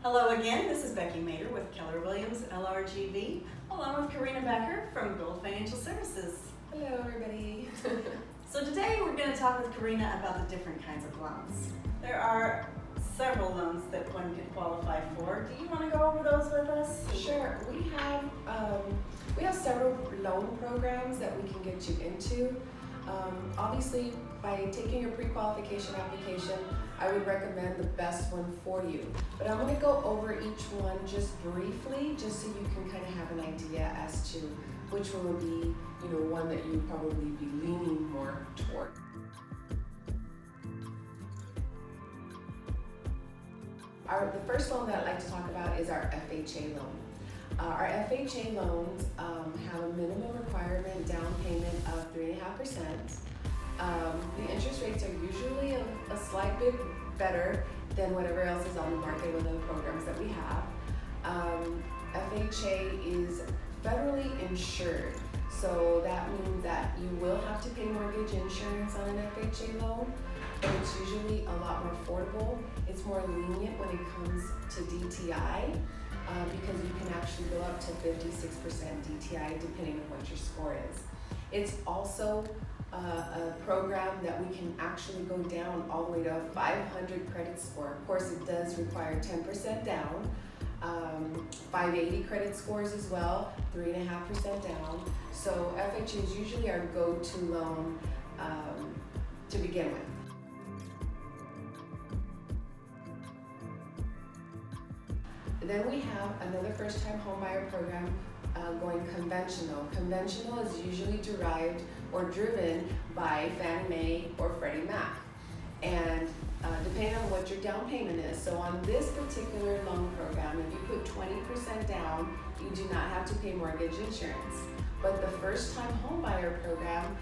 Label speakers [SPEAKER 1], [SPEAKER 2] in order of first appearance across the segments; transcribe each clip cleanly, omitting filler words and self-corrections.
[SPEAKER 1] Hello again, this is Becky Mader with Keller Williams LRGV, along with Corina Becker from Gold Financial Services.
[SPEAKER 2] Hello everybody.
[SPEAKER 1] So today we're going to talk with Corina about the different kinds of loans. There are several loans that one can qualify for. Do you want to go over those with us?
[SPEAKER 2] Sure. We have several loan programs that we can get you into. Obviously, by taking your pre-qualification application, I would recommend the best one for you. But I'm going to go over each one just briefly, just so you can kind of have an idea as to which one will be, one that you'd probably be leaning more toward. The first loan that I'd like to talk about is our FHA loan. Our FHA loans have a minimum requirement down payment of 3.5%. The interest rates are usually a slight bit better than whatever else is on the market with the programs that we have. FHA is federally insured, so that means that you will have to pay mortgage insurance on an FHA loan, but it's usually a lot more affordable. It's more lenient when it comes to DTI. Because you can actually go up to 56% DTI depending on what your score is. It's also a program that we can actually go down all the way to a 500 credit score. Of course, it does require 10% down, 580 credit scores as well, 3.5% down. So FHA is usually our go-to loan to begin with. Then we have another first-time homebuyer program going conventional. Conventional is usually derived or driven by Fannie Mae or Freddie Mac. And depending on what your down payment is, so on this particular loan program, if you put 20% down, you do not have to pay mortgage insurance. But the first-time homebuyer program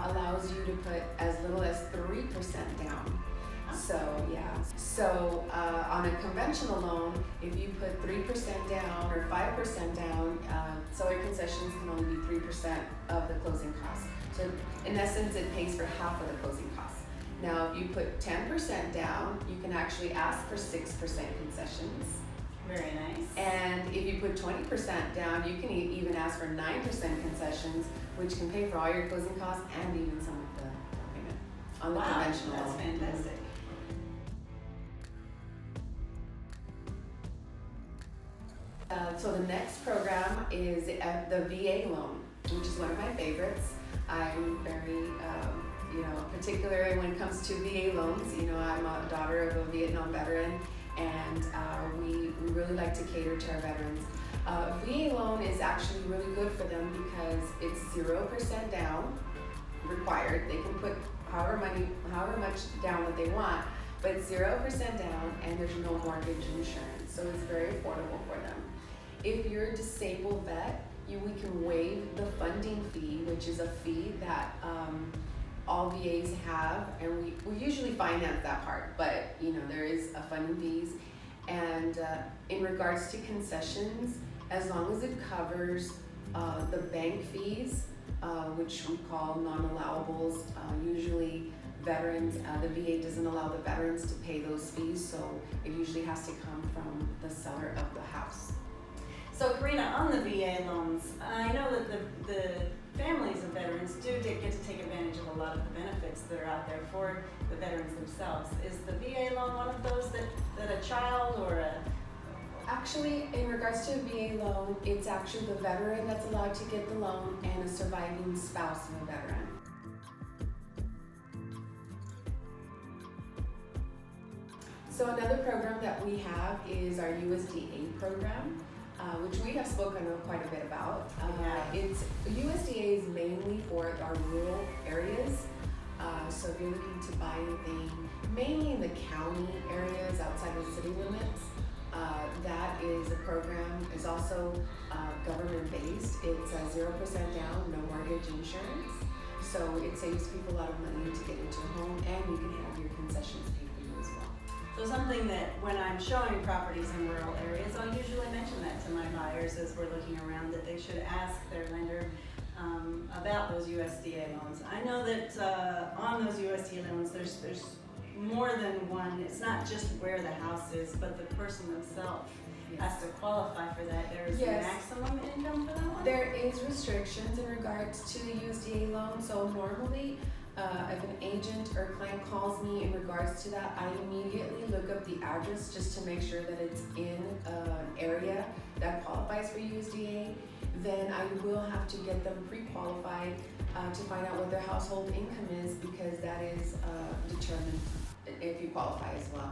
[SPEAKER 2] allows you to put as little as 3% down. So on a conventional loan, if you put 3% down or 5% down, seller concessions can only be 3% of the closing costs. So in essence, it pays for half of the closing costs. Now, if you put 10% down, you can actually ask for 6% concessions.
[SPEAKER 1] Very nice.
[SPEAKER 2] And if you put 20% down, you can even ask for 9% concessions, which can pay for all your closing costs and even some of the down payment on the conventional loan.
[SPEAKER 1] That's fantastic.
[SPEAKER 2] So the next program is the VA loan, which is one of my favorites. I'm very, particular when it comes to VA loans. I'm a daughter of a Vietnam veteran, and we really like to cater to our veterans. VA loan is actually really good for them because it's 0% down required. They can put however much down that they want, but it's 0% down, and there's no mortgage insurance, so it's very affordable for them. If you're a disabled vet, we can waive the funding fee, which is a fee that all VAs have, and we usually finance that part, but there is a funding fees. And in regards to concessions, as long as it covers the bank fees, which we call non-allowables, usually veterans, the VA doesn't allow the veterans to pay those fees, so it usually has to come from the seller of the house.
[SPEAKER 1] So Corina, on the VA loans, I know that the families of veterans do get to take advantage of a lot of the benefits that are out there for the veterans themselves. Is the VA loan one of those that a child or a...
[SPEAKER 2] Actually, in regards to a VA loan, it's actually the veteran that's allowed to get the loan and a surviving spouse of a veteran. So another program that we have is our USDA program, which we have spoken quite a bit about. It's USDA is mainly for our rural areas. So if you're looking to buy anything, mainly in the county areas outside of the city limits, that is a program. It's also government-based. It's 0% down, no mortgage insurance. So it saves people a lot of money to get into a home, and you can have your concessions paid for you as well.
[SPEAKER 1] So something that when I'm showing properties in rural areas, I'll usually mention that to my buyers as we're looking around, that they should ask their lender about those USDA loans. I know that on those USDA loans, there's more than one. It's not just where the house is, but the person themselves has to qualify for that. There is a maximum income for that one?
[SPEAKER 2] There is restrictions in regards to the USDA loan. So normally, if an agent or client calls me in regards to that, I immediately look up the address just to make sure that it's in an area that qualifies for USDA. Then I will have to get them pre-qualified to find out what their household income is, because that is determined if you qualify as well.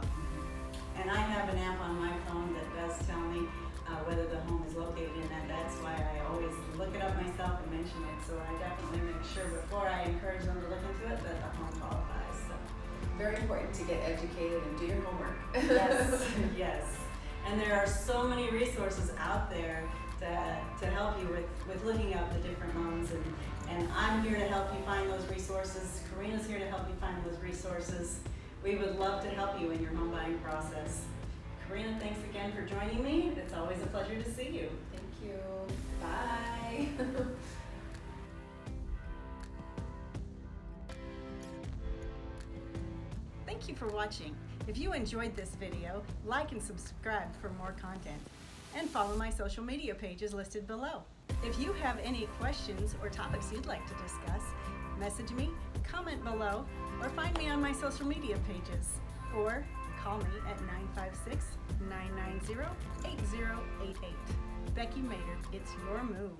[SPEAKER 1] And I have an app on my phone that does tell me whether the home is located in that. That's why I always look it up myself and mention it. So I definitely make sure before I encourage them to look into it that the home qualifies. So.
[SPEAKER 2] Very important to get educated and do your homework.
[SPEAKER 1] Yes, yes. And there are so many resources out there to help you with looking up the different loans, and I'm here to help you find those resources. Corina's here to help you find those resources. We would love to help you in your home buying process. Corina, thanks again for joining me. It's always a pleasure to see you.
[SPEAKER 2] Thank you. Bye.
[SPEAKER 1] Thank you for watching. If you enjoyed this video, like and subscribe for more content. And follow my social media pages listed below. If you have any questions or topics you'd like to discuss, message me, comment below, or find me on my social media pages, or call me at 956-990-8088. Becky Maynard, it's your move.